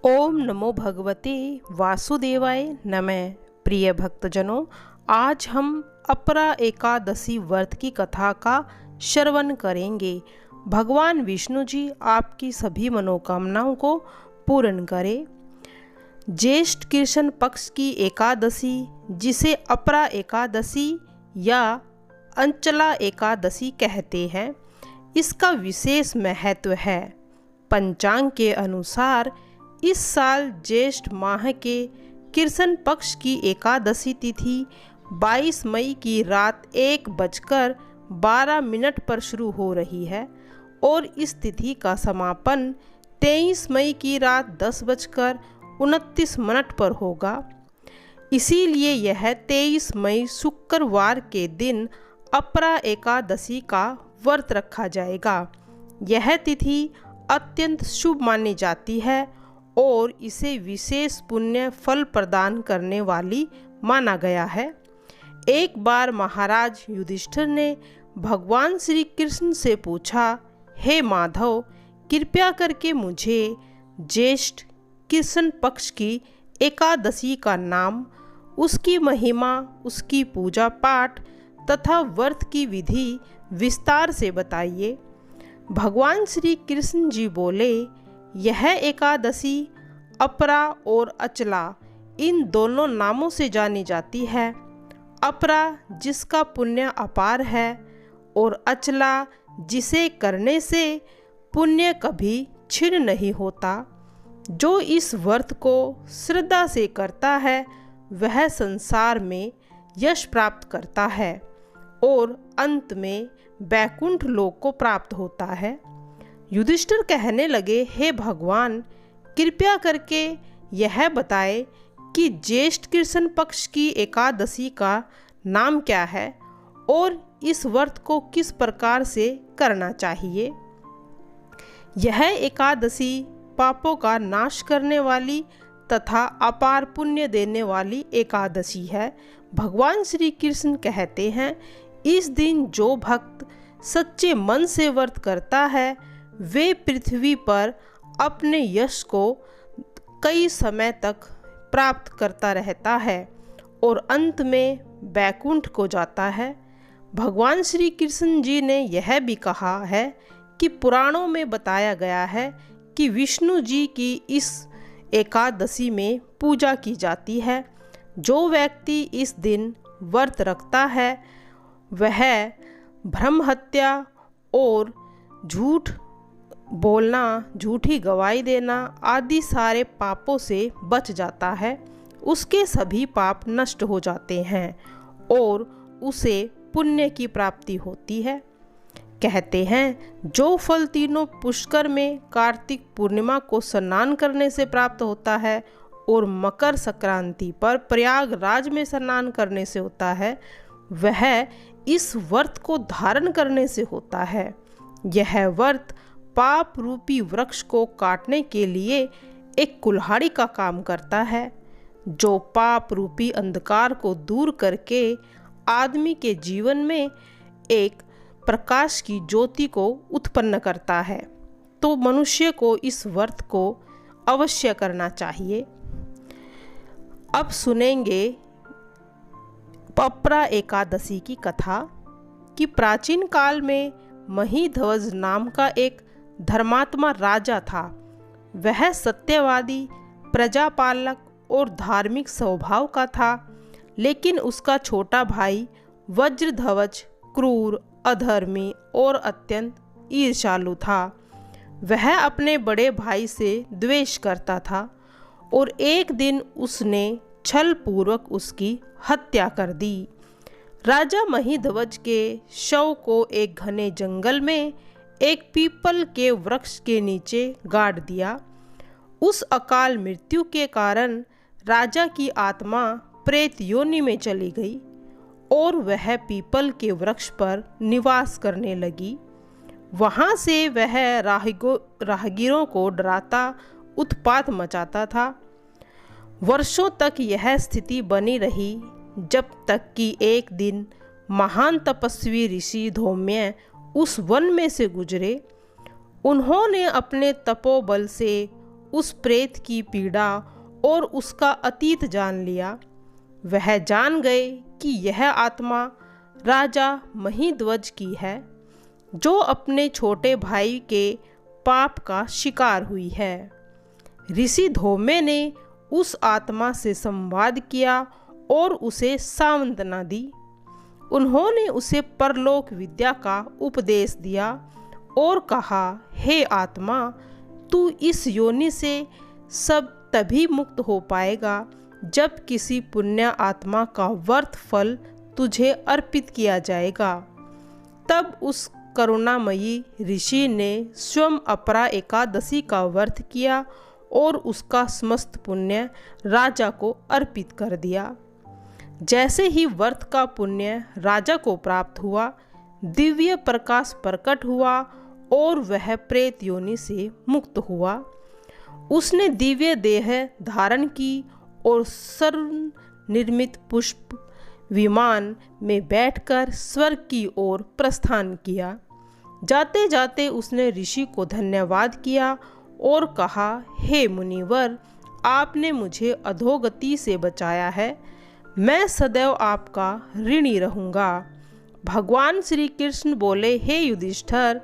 ओम नमो भगवते वासुदेवाय नमः। प्रिय भक्तजनों, आज हम अपरा एकादशी व्रत की कथा का श्रवण करेंगे। भगवान विष्णु जी आपकी सभी मनोकामनाओं को पूर्ण करें। ज्येष्ठ कृष्ण पक्ष की एकादशी, जिसे अपरा एकादशी या अंचला एकादशी कहते हैं, इसका विशेष महत्व है। पंचांग के अनुसार इस साल ज्येष्ठ माह के कृष्ण पक्ष की एकादशी तिथि 22 मई की रात 1:12 पर शुरू हो रही है और इस तिथि का समापन 23 मई की रात 10:29 पर होगा। इसीलिए यह 23 मई शुक्रवार के दिन अपरा एकादशी का व्रत रखा जाएगा। यह तिथि अत्यंत शुभ मानी जाती है और इसे विशेष पुण्य फल प्रदान करने वाली माना गया है। एक बार महाराज युधिष्ठिर ने भगवान श्री कृष्ण से पूछा, हे माधव, कृपया करके मुझे ज्येष्ठ कृष्ण पक्ष की एकादशी का नाम, उसकी महिमा, उसकी पूजा पाठ तथा व्रत की विधि विस्तार से बताइए। भगवान श्री कृष्ण जी बोले, यह एकादशी अपरा और अचला इन दोनों नामों से जानी जाती है। अपरा जिसका पुण्य अपार है और अचला जिसे करने से पुण्य कभी क्षीण नहीं होता। जो इस व्रत को श्रद्धा से करता है वह संसार में यश प्राप्त करता है और अंत में वैकुंठ लोक को प्राप्त होता है। युधिष्ठिर कहने लगे, हे भगवान, कृपया करके यह बताए कि ज्येष्ठ कृष्ण पक्ष की एकादशी का नाम क्या है और इस व्रत को किस प्रकार से करना चाहिए। यह एकादशी पापों का नाश करने वाली तथा अपार पुण्य देने वाली एकादशी है। भगवान श्री कृष्ण कहते हैं, इस दिन जो भक्त सच्चे मन से व्रत करता है वे पृथ्वी पर अपने यश को कई समय तक प्राप्त करता रहता है और अंत में वैकुंठ को जाता है। भगवान श्री कृष्ण जी ने यह भी कहा है कि पुराणों में बताया गया है कि विष्णु जी की इस एकादशी में पूजा की जाती है। जो व्यक्ति इस दिन व्रत रखता है वह ब्रह्म हत्या और झूठ बोलना, झूठी गवाही देना आदि सारे पापों से बच जाता है। उसके सभी पाप नष्ट हो जाते हैं और उसे पुण्य की प्राप्ति होती है। कहते हैं, जो फल तीनों पुष्कर में कार्तिक पूर्णिमा को स्नान करने से प्राप्त होता है और मकर संक्रांति पर प्रयागराज में स्नान करने से होता है, वह इस व्रत को धारण करने से होता है। यह व्रत पाप रूपी वृक्ष को काटने के लिए एक कुल्हाड़ी का काम करता है, जो पाप रूपी अंधकार को दूर करके आदमी के जीवन में एक प्रकाश की ज्योति को उत्पन्न करता है। तो मनुष्य को इस व्रत को अवश्य करना चाहिए। अब सुनेंगे अपरा एकादशी की कथा कि प्राचीन काल में महीध्वज नाम का एक धर्मात्मा राजा था। वह सत्यवादी, प्रजापालक और धार्मिक स्वभाव का था, लेकिन उसका छोटा भाई वज्रध्वज क्रूर, अधर्मी और अत्यंत ईर्ष्यालु था। वह अपने बड़े भाई से द्वेष करता था और एक दिन उसने छल पूर्वक उसकी हत्या कर दी। राजा महीध्वज के शव को एक घने जंगल में एक पीपल के वृक्ष के नीचे गाड़ दिया। उस अकाल मृत्यु के कारण राजा की आत्मा प्रेत योनि में चली गई और वह पीपल के वृक्ष पर निवास करने लगी। वहाँ से वह राहगीरों को डराता, उत्पात मचाता था। वर्षों तक यह स्थिति बनी रही, जब तक कि एक दिन महान तपस्वी ऋषि धौम्य उस वन में से गुजरे। उन्होंने अपने तपोबल से उस प्रेत की पीड़ा और उसका अतीत जान लिया। वह जान गए कि यह आत्मा राजा महिध्वज की है, जो अपने छोटे भाई के पाप का शिकार हुई है। ऋषि धौम्य ने उस आत्मा से संवाद किया और उसे सांत्वना दी। उन्होंने उसे परलोक विद्या का उपदेश दिया और कहा, हे आत्मा, तू इस योनि से सब तभी मुक्त हो पाएगा जब किसी पुण्य आत्मा का वर्त फल तुझे अर्पित किया जाएगा। तब उस करुणामयी ऋषि ने स्वयं अपरा एकादशी का व्रत किया और उसका समस्त पुण्य राजा को अर्पित कर दिया। जैसे ही व्रत का पुण्य राजा को प्राप्त हुआ, दिव्य प्रकाश प्रकट हुआ और वह प्रेत योनि से मुक्त हुआ। उसने दिव्य देह धारण की और सर्व निर्मित पुष्प विमान में बैठकर स्वर्ग की ओर प्रस्थान किया। जाते जाते उसने ऋषि को धन्यवाद किया और कहा, हे मुनिवर, आपने मुझे अधोगति से बचाया है। मैं सदैव आपका ऋणी रहूँगा। भगवान श्री कृष्ण बोले, हे युधिष्ठिर,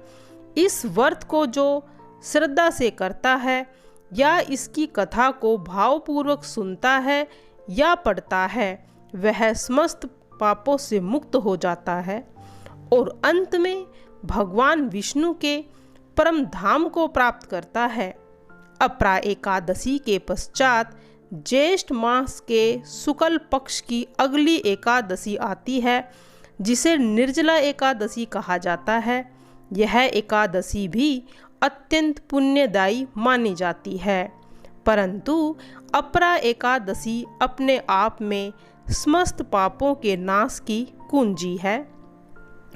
इस व्रत को जो श्रद्धा से करता है या इसकी कथा को भावपूर्वक सुनता है या पढ़ता है, वह समस्त पापों से मुक्त हो जाता है और अंत में भगवान विष्णु के परम धाम को प्राप्त करता है। अपरा एकादशी के पश्चात ज्येष्ठ मास के शुक्ल पक्ष की अगली एकादशी आती है, जिसे निर्जला एकादशी कहा जाता है। यह एकादशी भी अत्यंत पुण्यदायी मानी जाती है, परंतु अपरा एकादशी अपने आप में समस्त पापों के नाश की कुंजी है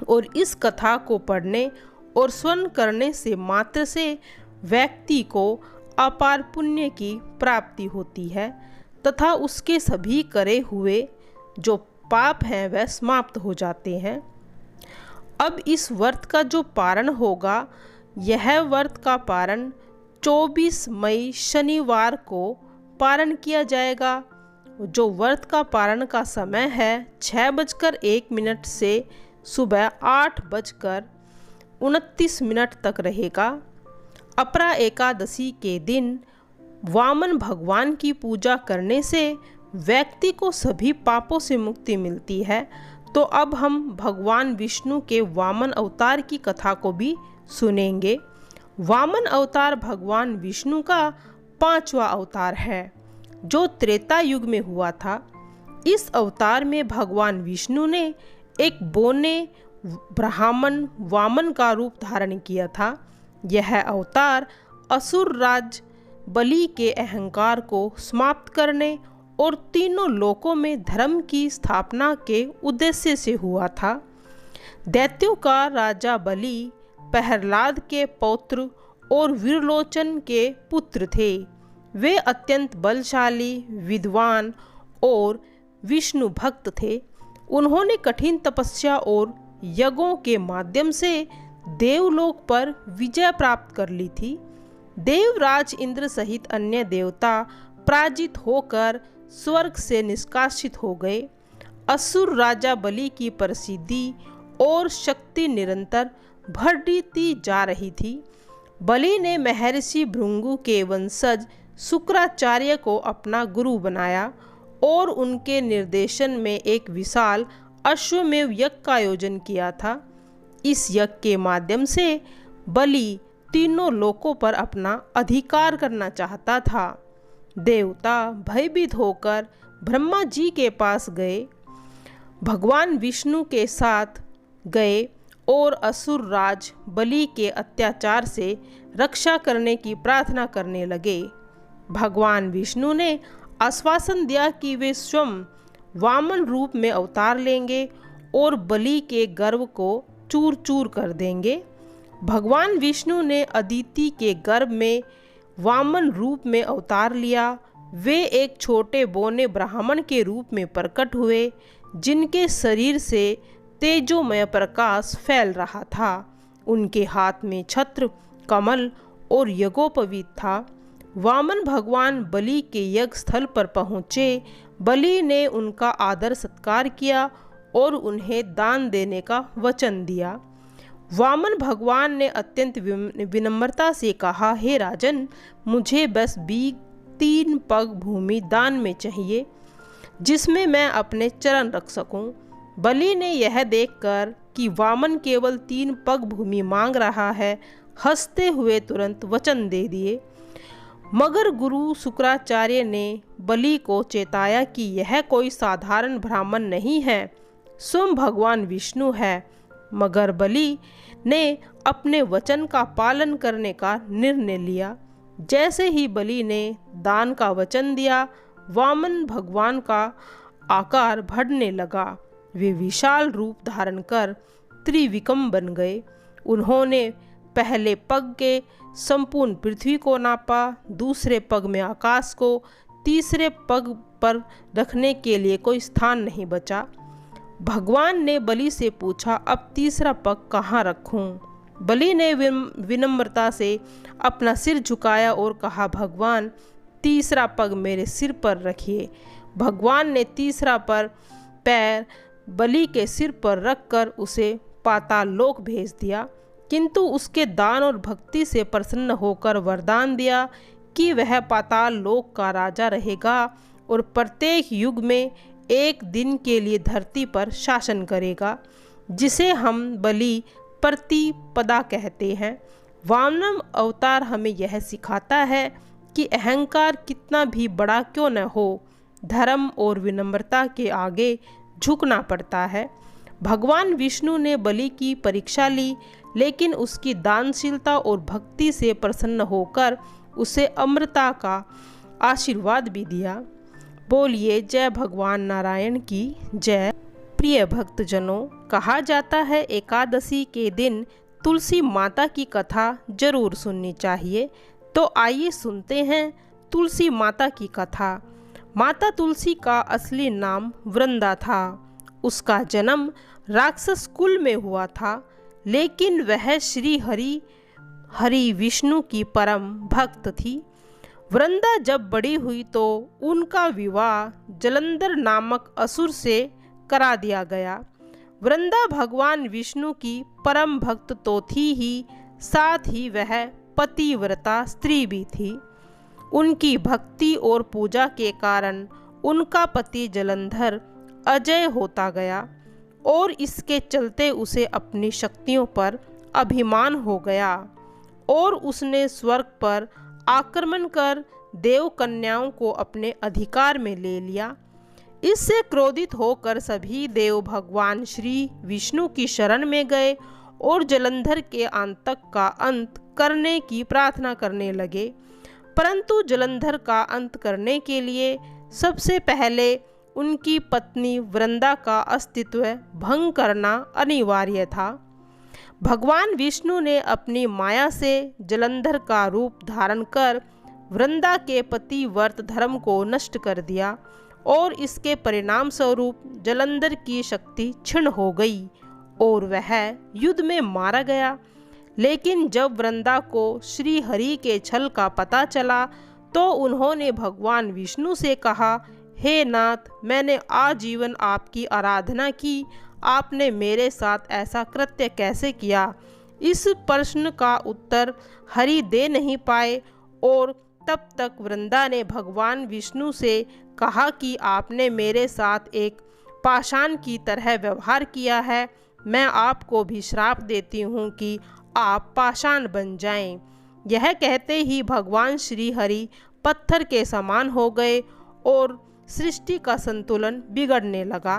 और इस कथा को पढ़ने और श्रवण करने से मात्र से व्यक्ति को अपार पुण्य की प्राप्ति होती है तथा उसके सभी करे हुए जो पाप हैं वह समाप्त हो जाते हैं। अब इस व्रत का जो पारण होगा, यह व्रत का पारण 24 मई शनिवार को पारण किया जाएगा। जो व्रत का पारण का समय है 6:01 से सुबह 8:29 तक रहेगा। अपरा एकादशी के दिन वामन भगवान की पूजा करने से व्यक्ति को सभी पापों से मुक्ति मिलती है। तो अब हम भगवान विष्णु के वामन अवतार की कथा को भी सुनेंगे। वामन अवतार भगवान विष्णु का 5वां अवतार है, जो त्रेता युग में हुआ था। इस अवतार में भगवान विष्णु ने एक बोने ब्राह्मण वामन का रूप धारण किया था। यह अवतार असुर राज बलि के अहंकार को समाप्त करने और तीनों लोकों में धर्म की स्थापना के उद्देश्य से हुआ था। दैत्यों का राजा बलि प्रहलाद के पौत्र और वीरलोचन के पुत्र थे। वे अत्यंत बलशाली, विद्वान और विष्णु भक्त थे। उन्होंने कठिन तपस्या और यज्ञों के माध्यम से देवलोक पर विजय प्राप्त कर ली थी। देवराज इंद्र सहित अन्य देवता पराजित होकर स्वर्ग से निष्कासित हो गए। असुर राजा बलि की प्रसिद्धि और शक्ति निरंतर बढ़ती जा रही थी। बलि ने महर्षि भृगु के वंशज शुक्राचार्य को अपना गुरु बनाया और उनके निर्देशन में एक विशाल अश्वमेध यज्ञ का आयोजन किया था। इस यज्ञ के माध्यम से बलि तीनों लोकों पर अपना अधिकार करना चाहता था। देवता भयभीत होकर ब्रह्मा जी के पास गए, भगवान विष्णु के साथ गए और असुर राज बलि के अत्याचार से रक्षा करने की प्रार्थना करने लगे। भगवान विष्णु ने आश्वासन दिया कि वे स्वयं वामन रूप में अवतार लेंगे और बलि के गर्व को चूर चूर कर देंगे। भगवान विष्णु ने अदिति के गर्भ में वामन रूप में अवतार लिया। वे एक छोटे बोने ब्राह्मण के रूप में प्रकट हुए, जिनके शरीर से तेजोमय प्रकाश फैल रहा था। उनके हाथ में छत्र, कमल और यज्ञोपवीत था। वामन भगवान बलि के यज्ञ स्थल पर पहुँचे। बलि ने उनका आदर सत्कार किया और उन्हें दान देने का वचन दिया। वामन भगवान ने अत्यंत विनम्रता से कहा, हे राजन, मुझे बस 3 पग भूमि दान में चाहिए जिसमें मैं अपने चरण रख सकूं। बलि ने यह देखकर कि वामन केवल 3 पग भूमि मांग रहा है, हंसते हुए तुरंत वचन दे दिए। मगर गुरु शुक्राचार्य ने बलि को चेताया कि यह कोई साधारण ब्राह्मण नहीं है, स्वयं भगवान विष्णु है। मगर बलि ने अपने वचन का पालन करने का निर्णय लिया। जैसे ही बलि ने दान का वचन दिया, वामन भगवान का आकार बढ़ने लगा। वे विशाल रूप धारण कर त्रिविक्रम बन गए। उन्होंने पहले पग के संपूर्ण पृथ्वी को नापा, दूसरे पग में आकाश को, तीसरे पग पर रखने के लिए कोई स्थान नहीं बचा। भगवान ने बलि से पूछा, अब तीसरा पग कहाँ रखूं? बलि ने विनम्रता से अपना सिर झुकाया और कहा, भगवान, तीसरा पग मेरे सिर पर रखिए। भगवान ने तीसरा पैर बलि के सिर पर रखकर उसे पाताल लोक भेज दिया, किंतु उसके दान और भक्ति से प्रसन्न होकर वरदान दिया कि वह पाताल लोक का राजा रहेगा और प्रत्येक युग में एक दिन के लिए धरती पर शासन करेगा, जिसे हम बलि प्रतिपदा कहते हैं। वामन अवतार हमें यह सिखाता है कि अहंकार कितना भी बड़ा क्यों न हो, धर्म और विनम्रता के आगे झुकना पड़ता है। भगवान विष्णु ने बलि की परीक्षा ली, लेकिन उसकी दानशीलता और भक्ति से प्रसन्न होकर उसे अमृता का आशीर्वाद भी दिया। बोलिए जय भगवान नारायण की जय। प्रिय भक्तजनों, कहा जाता है एकादशी के दिन तुलसी माता की कथा जरूर सुननी चाहिए। तो आइए सुनते हैं तुलसी माता की कथा। माता तुलसी का असली नाम वृंदा था। उसका जन्म राक्षस कुल में हुआ था, लेकिन वह श्री हरि विष्णु की परम भक्त थी। वृंदा जब बड़ी हुई तो उनका विवाह जलंधर नामक असुर से करा दिया गया। वृंदा भगवान विष्णु की परम भक्त तो थी ही, साथ ही वह पतिव्रता स्त्री भी थी। उनकी भक्ति और पूजा के कारण उनका पति जलंधर अजय होता गया और इसके चलते उसे अपनी शक्तियों पर अभिमान हो गया और उसने स्वर्ग पर आक्रमण कर देव कन्याओं को अपने अधिकार में ले लिया। इससे क्रोधित होकर सभी देव भगवान श्री विष्णु की शरण में गए और जलंधर के आतंक का अंत करने की प्रार्थना करने लगे। परंतु जलंधर का अंत करने के लिए सबसे पहले उनकी पत्नी वृंदा का अस्तित्व भंग करना अनिवार्य था। भगवान विष्णु ने अपनी माया से जलंधर का रूप धारण कर वृंदा के पतिव्रत धर्म को नष्ट कर दिया और इसके परिणाम स्वरूप जलंधर की शक्ति क्षीण हो गई और वह युद्ध में मारा गया। लेकिन जब वृंदा को श्री हरि के छल का पता चला तो उन्होंने भगवान विष्णु से कहा, हे नाथ, मैंने आजीवन आपकी आराधना की, आपने मेरे साथ ऐसा कृत्य कैसे किया? इस प्रश्न का उत्तर हरि दे नहीं पाए और तब तक वृंदा ने भगवान विष्णु से कहा कि आपने मेरे साथ एक पाषाण की तरह व्यवहार किया है, मैं आपको भी श्राप देती हूँ कि आप पाषाण बन जाएं। यह कहते ही भगवान श्री हरि पत्थर के समान हो गए और सृष्टि का संतुलन बिगड़ने लगा।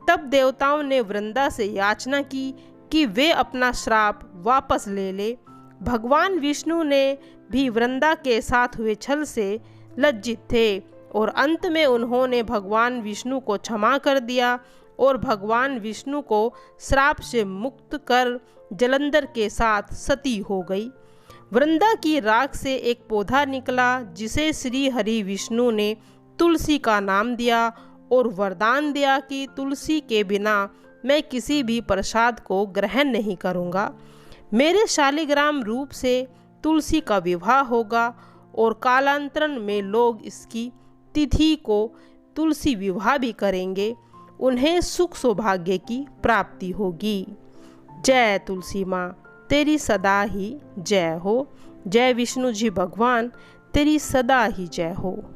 तब देवताओं ने वृंदा से याचना की कि वे अपना श्राप वापस ले ले। भगवान विष्णु ने भी वृंदा के साथ हुए छल से लज्जित थे और अंत में उन्होंने भगवान विष्णु को क्षमा कर दिया और भगवान विष्णु को श्राप से मुक्त कर जलंधर के साथ सती हो गई। वृंदा की राख से एक पौधा निकला जिसे श्री हरि विष्णु ने तुलसी का नाम दिया और वरदान दिया कि तुलसी के बिना मैं किसी भी प्रसाद को ग्रहण नहीं करूँगा। मेरे शालिग्राम रूप से तुलसी का विवाह होगा और कालांतरण में लोग इसकी तिथि को तुलसी विवाह भी करेंगे, उन्हें सुख सौभाग्य की प्राप्ति होगी। जय तुलसी माँ, तेरी सदा ही जय हो। जय विष्णु जी भगवान, तेरी सदा ही जय हो।